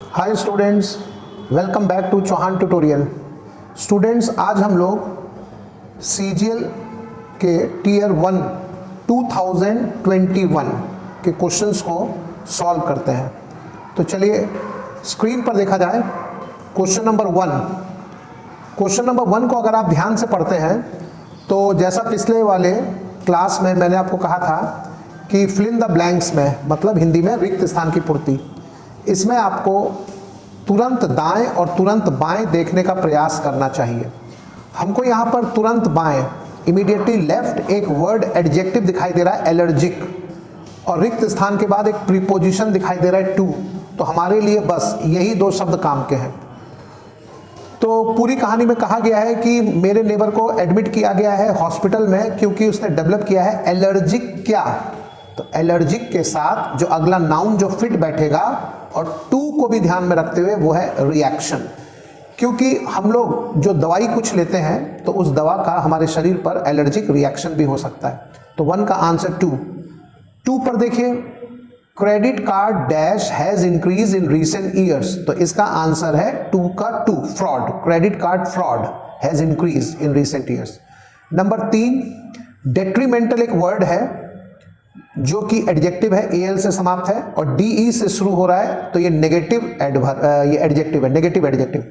Hi students, welcome back to Chauhan tutorial. Students, आज हम लोग सीजीएल के टीयर 1 2021 के क्वेश्चंस को सॉल्व करते हैं। तो चलिए स्क्रीन पर देखा जाए क्वेश्चन नंबर 1। क्वेश्चन नंबर 1 को अगर आप ध्यान से पढ़ते हैं तो जैसा पिछले वाले क्लास में मैंने आपको कहा था कि फिल इन द ब्लैंक्स में, मतलब हिंदी में रिक्त स्थान की पूर्ति, इसमें आपको तुरंत दाएं और तुरंत बाएं देखने का प्रयास करना चाहिए। हमको यहाँ पर तुरंत बाएं, इमीडिएटली लेफ्ट, एक वर्ड एडजेक्टिव दिखाई दे रहा है एलर्जिक, और रिक्त स्थान के बाद एक प्रीपोजिशन दिखाई दे रहा है टू। तो हमारे लिए बस यही दो शब्द काम के हैं। तो पूरी कहानी में कहा गया है कि मेरे नेबर को एडमिट किया गया है हॉस्पिटल में क्योंकि उसने डेवलप किया है एलर्जिक क्या। तो एलर्जिक के साथ जो अगला नाउन जो फिट बैठेगा और टू को भी ध्यान में रखते हुए वो है रिएक्शन, क्योंकि हम लोग जो दवाई कुछ लेते हैं तो उस दवा का हमारे शरीर पर एलर्जिक रिएक्शन भी हो सकता है। तो 1 का आंसर 2 पर देखिए, credit card dash has increase in recent years. तो इसका आंसर है 2 का 2, fraud. Credit card fraud has increase in recent years. Number 3, detrimental एक वर्ड है जो कि एडजेक्टिव है, एल से समाप्त है और डीई से शुरू हो रहा है, तो ये नेगेटिव ये एडजेक्टिव है, नेगेटिव एडजेक्टिव।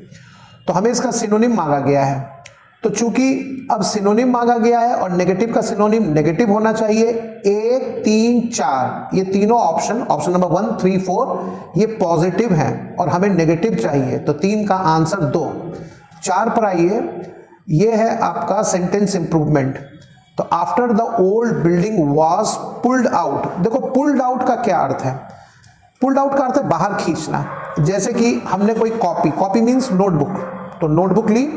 तो हमें इसका सिनोनिम मांगा गया है। तो चूंकि अब सिनोनिम मांगा गया है और नेगेटिव का सिनोनिम नेगेटिव होना चाहिए, 1, 3, 4 ये तीनों ऑप्शन नंबर 1, 3, 4 ये पॉजिटिव हैं और हमें नेगेटिव चाहिए। तो 3 का आंसर 2। 4 पर आइए, ये है आपका सेंटेंस इंप्रूवमेंट। तो after the old building was pulled out. देखो पुल्ड आउट का क्या अर्थ है? पुल्ड आउट का अर्थ है बाहर खींचना। जैसे कि हमने कोई कॉपी मीन्स नोटबुक, तो नोटबुक ली,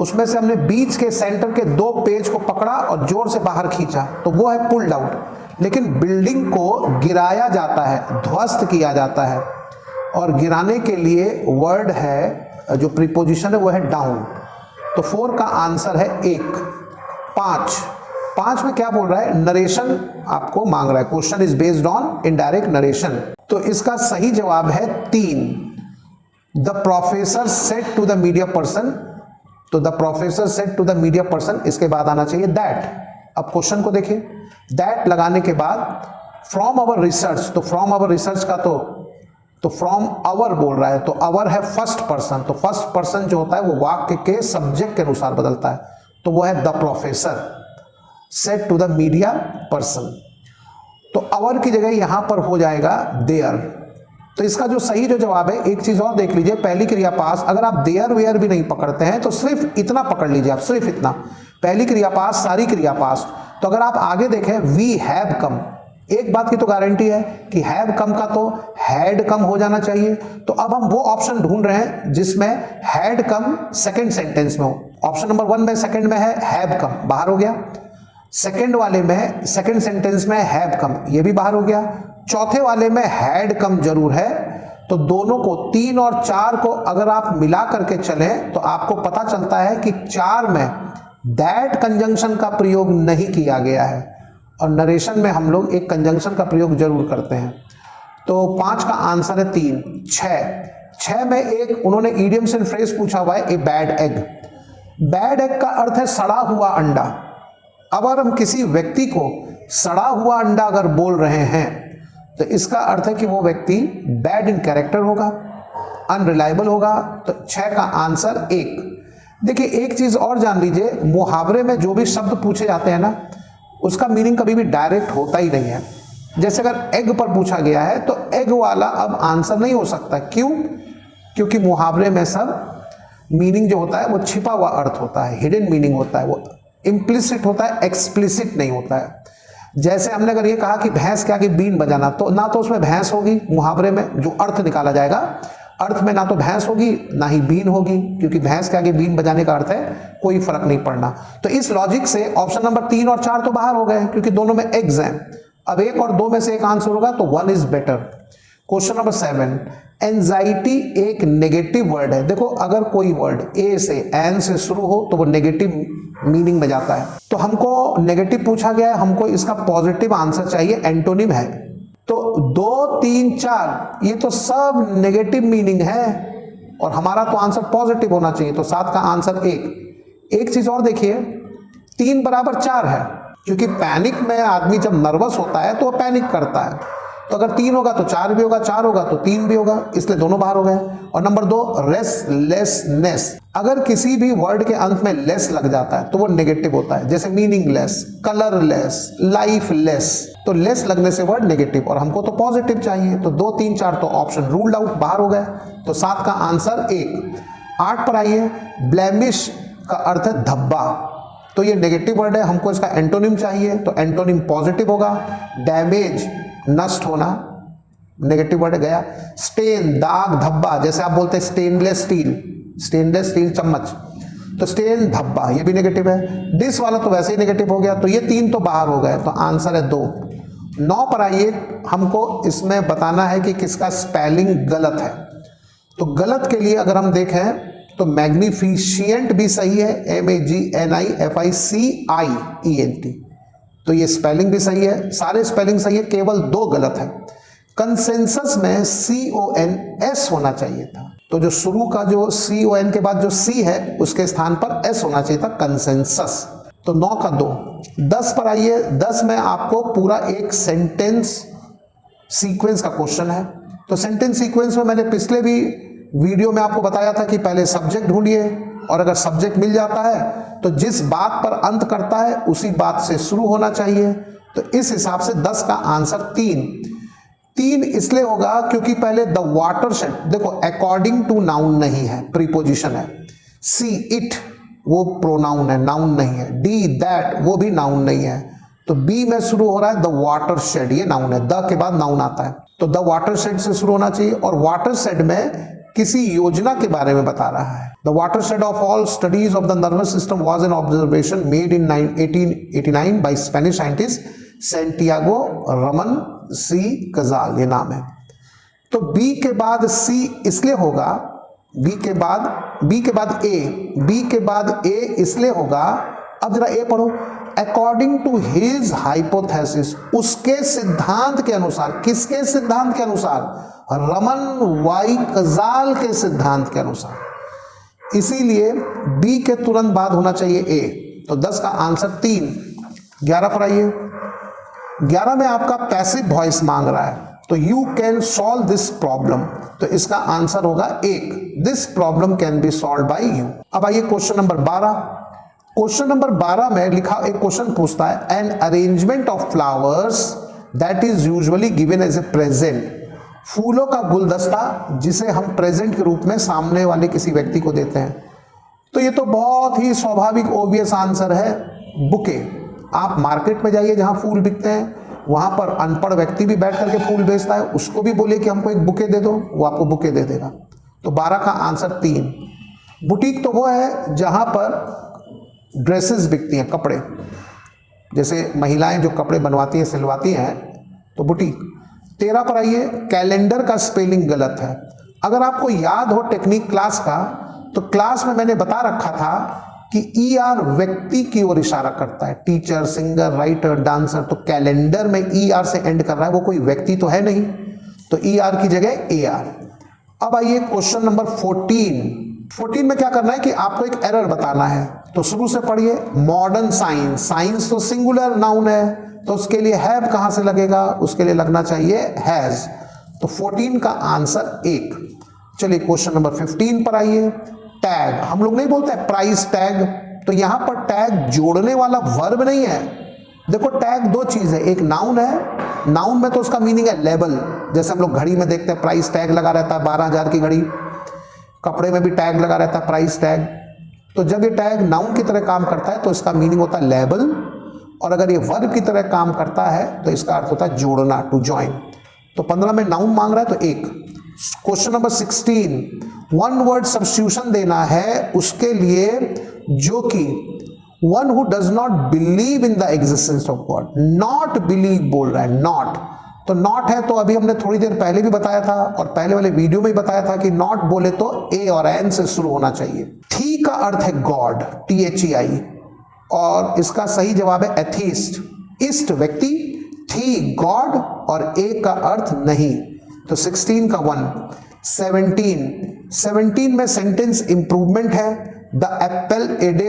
उसमें से हमने बीच के सेंटर के 2 पेज को पकड़ा और जोर से बाहर खींचा, तो वो है पुल्ड आउट। लेकिन बिल्डिंग को गिराया जाता है, ध्वस्त किया जाता है, और गिराने के लिए वर्ड है, जो प्रीपोजिशन है वो है डाउन। तो 4 का आंसर है 1। 5 में क्या बोल रहा है? नरेशन आपको मांग रहा है। Question is based on indirect narration. तो इसका सही जवाब है 3। The professor said to the media person. तो the professor said to the media person, इसके बाद आना चाहिए दैट। अब क्वेश्चन को देखिए, दैट लगाने के बाद फ्रॉम अवर रिसर्च। तो फ्रॉम अवर रिसर्च का तो फ्रॉम अवर बोल रहा है, तो अवर है फर्स्ट पर्सन। तो फर्स्ट पर्सन जो होता है वो वाक्य के सब्जेक्ट के अनुसार बदलता है, तो वो है the professor said to the media person. तो अवर की जगह यहां पर हो जाएगा देयर। तो इसका जो सही जो जवाब है, एक चीज और देख लीजिए, पहली क्रिया पास, अगर आप देयर वेयर भी नहीं पकड़ते हैं तो सिर्फ इतना पकड़ लीजिए आप, सिर्फ इतना, पहली क्रिया पास, सारी क्रिया पास। तो अगर आप आगे देखें, वी हैव कम, एक बात की तो गारंटी है कि हैव कम का तो हैड कम हो जाना चाहिए। तो अब हम वो ऑप्शन ढूंढ रहे हैं जिसमें हैड कम सेकंड सेंटेंस में हो। ऑप्शन नंबर 1 में सेकंड में है हैव कम, बाहर हो गया। सेकंड वाले में सेकंड सेंटेंस में हैव कम, ये भी बाहर हो गया। चौथे वाले में हैड कम जरूर है। तो दोनों को, 3 और 4 को अगर आप मिला करके चलें तो आपको पता चलता है कि 4 में दैट कंजंक्शन का प्रयोग नहीं किया गया है, और नरेशन में हम लोग एक कंजंक्शन का प्रयोग जरूर करते हैं। तो 5 का आंसर है 3। 6 में एक उन्होंने इडियम्स एंड फ्रेज पूछा हुआ है, a bad egg. Bad egg का अर्थ है सड़ा हुआ अंडा। अब अगर हम किसी व्यक्ति को सड़ा हुआ अंडा अगर बोल रहे हैं तो इसका अर्थ है कि वो व्यक्ति बैड इन कैरेक्टर होगा, अनरिलायबल होगा। तो 6 का आंसर 1। देखिए एक चीज और जान लीजिए, मुहावरे में जो भी शब्द पूछे जाते हैं ना, उसका मीनिंग कभी भी डायरेक्ट होता ही नहीं है। जैसे अगर एग पर पूछा गया है तो एग वाला अब आंसर नहीं हो सकता। क्यों? क्योंकि मुहावरे में सब मीनिंग जो होता है वो छिपा हुआ अर्थ होता है, हिडन मीनिंग होता है, वो इम्प्लिसिट होता है, एक्सप्लिसिट नहीं होता है। जैसे हमने अगर ये कहा कि भैंस के आगे बीन बजाना, तो ना तो उसमें भैंस होगी मुहावरे में, जो अर्थ निकाला जाएगा, अर्थ में ना तो भैंस होगी ना ही बीन होगी, क्योंकि भैंस के आगे बीन बजाने का अर्थ है कोई फर्क नहीं पड़ना। तो इस लॉजिक से ऑप्शन नंबर 3 और 4 तो बाहर हो गए क्योंकि दोनों में एग्स हैं। अब 1 और 2 में से एक आंसर होगा, तो 1 is better. Question number 7, anxiety एक नेगेटिव वर्ड है। देखो अगर कोई वर्ड ए से एन से शुरू हो तो वो नेगेटिव मीनिंग में जाता है। तो हमको नेगेटिव पूछा गया है, हमको इसका पॉजिटिव आंसर चाहिए, एंटोनिम है तो 2, 3, 4 ये तो सब नेगेटिव मीनिंग है और हमारा तो आंसर पॉजिटिव होना चाहिए, तो 7 का आंसर 1। एक चीज और देखिए, 3 बराबर 4 है, क्योंकि पैनिक में आदमी जब नर्वस होता है तो वो पैनिक करता है, तो अगर 3 होगा तो 4 भी होगा, 4 होगा तो 3 भी होगा, इसलिए दोनों बाहर हो गए। और नंबर 2, रेस्टलेसनेस, अगर किसी भी वर्ड के अंत में लेस लग जाता है तो वो नेगेटिव होता है, जैसे मीनिंगलेस, कलरलेस, लाइफलेस, तो लेस लगने से वर्ड नेगेटिव, और हमको तो पॉजिटिव चाहिए, तो 2, 3, 4 तो ऑप्शन रूल्ड आउट, बाहर हो गए, तो 7 का आंसर 1। 8 पर आइए, ब्लेमिश का अर्थ है धब्बा, तो ये नेगेटिव वर्ड है, हमको इसका एंटोनिम चाहिए, तो एंटोनिम पॉजिटिव होगा। डैमेज, नष्ट होना, नेगेटिव वर्ड गया। स्टेन, दाग, धब्बा, जैसे आप बोलते हैं स्टेनलेस स्टील चम्मच, तो स्टेन, धब्बा, ये भी नेगेटिव है। डिश वाला तो वैसे ही नेगेटिव हो गया, तो ये 3 तो बाहर हो गए, तो आंसर है 2। 9 पर आइए, हमको इसमें बताना है कि किसका स्पेलिंग गलत है। तो गलत के लिए अगर हम देखें तो मैग्निफिशिएंट भी सही है, MAGNIFICIENT, तो ये स्पेलिंग भी सही है, सारे स्पेलिंग सही है, केवल 2 गलत है। कंसेंसस में CONS होना चाहिए था, तो जो शुरू का जो CON के बाद जो C है उसके स्थान पर S होना चाहिए था, कंसेंसस, तो 9 का 2। 10 पर आइए, 10 में आपको पूरा एक सेंटेंस सीक्वेंस का क्वेश्चन है। तो सेंटेंस सीक्वेंस में मैंने पिछले भी वीडियो में आपको बताया था कि पहले सब्जेक्ट ढूंढिए, और अगर सब्जेक्ट मिल जाता है तो जिस बात पर अंत करता है उसी बात से शुरू होना चाहिए, तो इस हिसाब से 10 का आंसर 3 इसलिए होगा क्योंकि पहले द वाटरशेड, देखो अकॉर्डिंग टू नाउन नहीं है, प्रीपोजिशन है। सी, इट, वो प्रोनाउन है, नाउन नहीं है। डी, दैट, वो भी नाउन नहीं है, तो बी में शुरू हो रहा है द वाटरशेड, ये नाउन है, द के बाद नाउन आता है, तो द वाटरशेड से शुरू होना चाहिए, और वाटरशेड में किसी योजना के बारे में बता रहा है। The watershed of all studies of the nervous system was an observation made in 1889 by Spanish scientist Santiago Ramon y Cajal, ये नाम है। तो बी के बाद सी इसलिए होगा, बी के बाद ए इसलिए होगा। अब जरा ए पढ़ो, अकॉर्डिंग टू हिज हाइपोथेसिस, उसके सिद्धांत के अनुसार, किसके सिद्धांत के अनुसार? रमन वाई कजाल के सिद्धांत के अनुसार, इसीलिए बी के तुरंत बाद होना चाहिए ए, तो 10 का आंसर 3। 11 पर आइए, 11 में आपका पैसिव वॉइस मांग रहा है, तो you can solve this problem, तो इसका आंसर होगा 1, this problem can be solve by you. अब आइए क्वेश्चन नंबर 12। क्वेश्चन नंबर 12 में लिखा, एक क्वेश्चन पूछता है, an arrangement of flowers that is usually given as a present, फूलों का गुलदस्ता जिसे हम प्रेजेंट के रूप में सामने वाले किसी व्यक्ति को देते हैं। तो ये तो बहुत ही स्वाभाविक ओबियस आंसर है, बुके। आप मार्केट में जाइए जहां फूल बिकते हैं, वहां पर अनपढ़ व्यक्ति भी बैठ करके फूल बेचता है, उसको भी बोले कि हमको एक बुके दे दो, वो आपको बुके दे देगा। तो 12 का आंसर 3। बुटीक तो वो है जहां पर ड्रेसेस बिकती हैं, कपड़े, जैसे महिलाएं जो कपड़े बनवाती हैं, सिलवाती हैं, तो बुटीक। 13 पर आइए, कैलेंडर का स्पेलिंग गलत है। अगर आपको याद हो टेक्निक क्लास का, तो क्लास में मैंने बता रखा था कि ER व्यक्ति की ओर इशारा करता है, टीचर, सिंगर, राइटर, डांसर, तो कैलेंडर में ER से एंड कर रहा है, वो कोई व्यक्ति तो है नहीं, तो ER की जगह AR। अब आइए क्वेश्चन नंबर 14 में क्या करना है कि आपको एक एरर बताना है, तो शुरू से पढ़िए। मॉडर्न साइंस, साइंस तो सिंगुलर नाउन है, तो उसके लिए हैव कहां से लगेगा? उसके लिए लगना चाहिए हैज, तो 14 का आंसर 1। चलिए क्वेश्चन नंबर 15 पर आइए। टैग, हम लोग नहीं बोलते प्राइस टैग, तो यहां पर टैग जोड़ने वाला वर्ब नहीं है। देखो टैग दो चीज है, एक नाउन है, नाउन में तो उसका मीनिंग है लेबल, जैसे हम लोग घड़ी में देखते हैं प्राइस टैग लगा रहता है 12,000 की घड़ी, कपड़े में भी टैग लगा रहता है प्राइस टैग। तो जब ये टैग नाउन की तरह काम करता है तो इसका मीनिंग होता है लेबल, और अगर ये वर्ब की तरह काम करता है तो इसका अर्थ होता है जोड़ना, टू ज्वाइन। तो 15 में नाउन मांग रहा है तो 1। Question number 16, one word substitution देना है उसके लिए जो कि one who does not believe in the existence of God, not believe बोल रहा है, नॉट, तो नॉट है तो अभी हमने थोड़ी देर पहले भी बताया था और पहले वाले वीडियो में भी बताया था कि नॉट बोले तो ए और एन से शुरू होना चाहिए। थी का अर्थ है गॉड, THEI, और इसका सही जवाब है एथीस्ट, इस्ट व्यक्ति, थी गॉड और ए का अर्थ नहीं, तो 16 का 1। 17 में सेंटेंस इंप्रूवमेंट है, द एप्पल ए डे,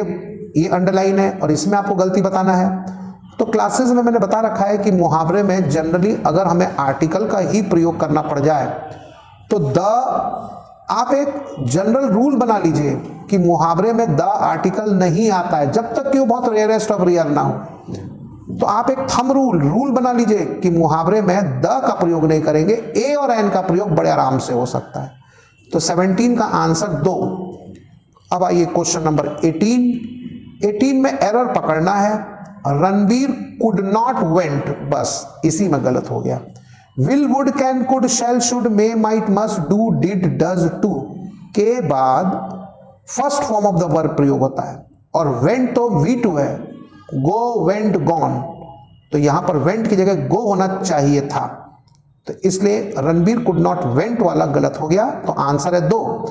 ये अंडरलाइन है और इसमें आपको गलती बताना है। तो क्लासेस में मैंने बता रखा है कि मुहावरे में जनरली अगर हमें आर्टिकल का ही प्रयोग करना पड़ जाए तो द, आप एक जनरल रूल बना लीजिए कि मुहावरे में द आर्टिकल नहीं आता है जब तक कि वो बहुत रेयरेस्ट ऑफ रेयर ना हो। तो आप एक थंब रूल बना लीजिए कि मुहावरे में द का प्रयोग नहीं करेंगे, ए और एन का प्रयोग बड़े आराम से हो सकता है। तो 17 का आंसर 2। अब आइए क्वेश्चन नंबर 18 में एरर पकड़ना है। रणबीर कुड नॉट वेंट, बस इसी में गलत हो गया। Will, would, can, could, shall, should, may, might, must, do, did, does, to के बाद first form of the verb प्रयोग होता है और वेंट तो V2 है, गो, वेंट, गॉन, तो यहां पर वेंट की जगह गो होना चाहिए था, तो इसलिए रणबीर कुड नॉट वेंट वाला गलत हो गया, तो आंसर है 2।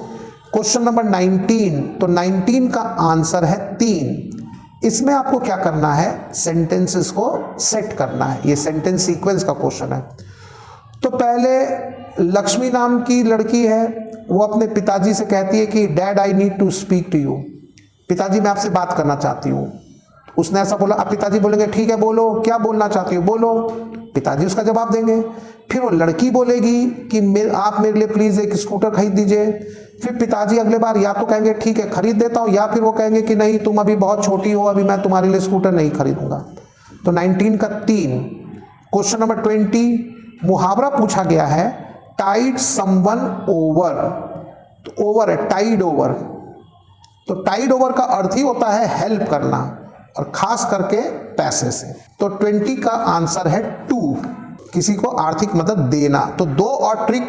क्वेश्चन नंबर 19, तो 19 का आंसर है 3। इसमें आपको क्या करना है, सेंटेंसेस को सेट करना है, ये सेंटेंस सीक्वेंस का क्वेश्चन है। तो पहले लक्ष्मी नाम की लड़की है, वो अपने पिताजी से कहती है कि dad I need to speak to you, पिताजी मैं आपसे बात करना चाहती हूँ। उसने ऐसा बोला, अब पिताजी बोलेंगे ठीक है बोलो, क्या बोलना चाहती हो बोलो, पिताजी उसका जवाब देंगे। फिर वो लड़की बोलेगी कि आप मेरे लिए प्लीज एक स्कूटर खरीद दीजिए। फिर पिताजी अगले बार या तो कहेंगे ठीक है खरीद देता हूं, या फिर वो कहेंगे कि नहीं तुम अभी बहुत छोटी हो, अभी मैं तुम्हारे लिए स्कूटर नहीं खरीदूंगा। तो 19 का 3। क्वेश्चन नंबर 20, मुहावरा पूछा गया है टाइड समवन ओवर, तो ओवर है टाइड ओवर, तो टाइड ओवर का अर्थ ही होता है हेल्प करना और खास करके पैसे से। तो 20 का आंसर है 2, किसी को आर्थिक मदद देना। तो 2 और ट्रिक,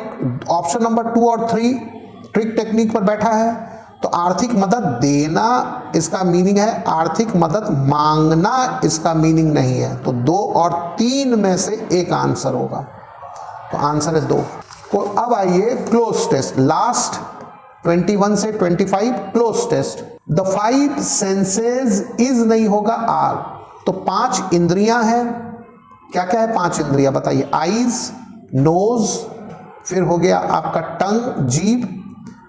ऑप्शन नंबर 2 और 3 ट्रिक टेक्निक पर बैठा है। तो आर्थिक मदद देना इसका मीनिंग है, आर्थिक मदद मांगना इसका मीनिंग नहीं है। तो 2 और 3 में से एक आंसर होगा, तो आंसर है 2। तो अब आइए क्लोज टेस्ट, लास्ट 21 से 25 cloze test. The 5 senses is नहीं होगा आर, तो 5 इंद्रियां हैं, क्या क्या है 5 इंद्रियां बताइए, आईज, नोज, फिर हो गया आपका टंग जीभ,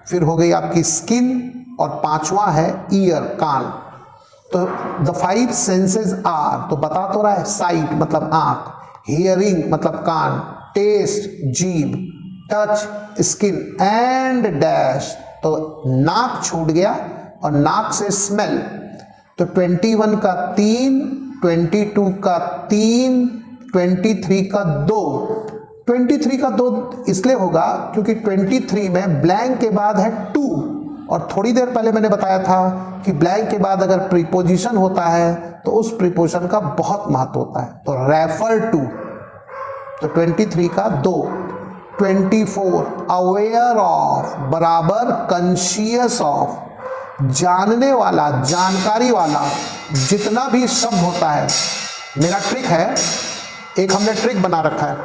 फिर हो गई आपकी स्किन और 5वां है ईयर कान। तो द 5 सेंसेस आर, तो बता तो रहा है साइट मतलब आंख, हियरिंग मतलब कान, टेस्ट जीभ, टच स्किन एंड डैश, तो नाक छूट गया और नाक से स्मेल। तो 21 का 3, 22 का 3, 23 का 2। 23 का 2 इसलिए होगा क्योंकि 23 में ब्लैंक के बाद है टू, और थोड़ी देर पहले मैंने बताया था कि ब्लैंक के बाद अगर प्रीपोजिशन होता है तो उस प्रीपोजिशन का बहुत महत्व होता है, तो रेफर टू। तो 23 का 2। 24 अवेयर ऑफ बराबर कॉन्शियस ऑफ, जानने वाला जानकारी वाला जितना भी शब्द होता है, मेरा ट्रिक है, एक हमने ट्रिक बना रखा है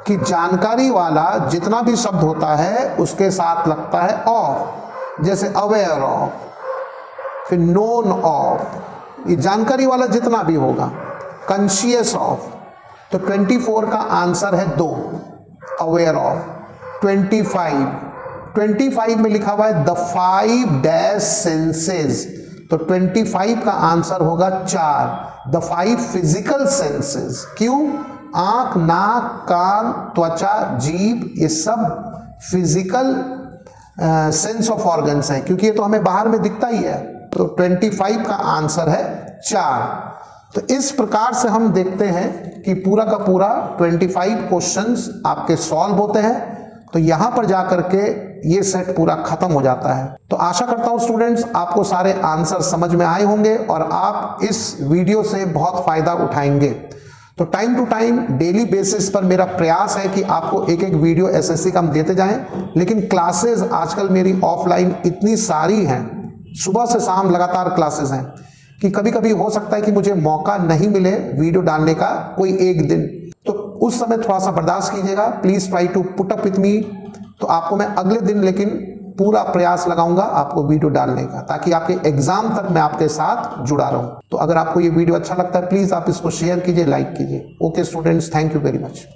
कि जानकारी वाला जितना भी शब्द होता है उसके साथ लगता है ऑफ, जैसे अवेयर ऑफ, फिर नोन ऑफ, ये जानकारी वाला जितना भी होगा, कॉन्शियस ऑफ। तो 24 का आंसर है 2 अवेयर ऑफ। 25 में लिखा हुआ है द 5 डैश सेंसेस, तो 25 का आंसर होगा 4 द 5 फिजिकल सेंसेस। क्यों? आंख, नाक, कान, त्वचा, जीभ, ये सब फिजिकल सेंस ऑफ ऑर्गन्स हैं, क्योंकि ये तो हमें बाहर में दिखता ही है। तो 25 का आंसर है 4। तो इस प्रकार से हम देखते हैं कि पूरा का पूरा 25 क्वेश्चंस आपके सॉल्व होते हैं। तो यहां पर जाकर के ये सेट पूरा खत्म हो जाता है। तो आशा करता हूं स्टूडेंट्स आपको सारे आंसर समझ में आए होंगे और आप इस वीडियो से बहुत फायदा उठाएंगे। तो time to time daily basis पर मेरा प्रयास है कि आपको एक एक वीडियो एसएससी का हम देते जाएं, लेकिन क्लासेस आजकल मेरी ऑफलाइन इतनी सारी हैं, सुबह से शाम लगातार क्लासेस हैं कि कभी कभी हो सकता है कि मुझे मौका नहीं मिले वीडियो डालने का कोई एक दिन, तो उस समय थोड़ा सा बर्दाश्त कीजिएगा। Please try to put up with me. तो आपको मैं अगले दिन लेकिन पूरा प्रयास लगाऊंगा आपको वीडियो डालने का, ताकि आपके एग्जाम तक मैं आपके साथ जुड़ा रहूं। तो अगर आपको ये वीडियो अच्छा लगता है प्लीज आप इसको शेयर कीजिए, लाइक कीजिए। Okay students, thank you very much.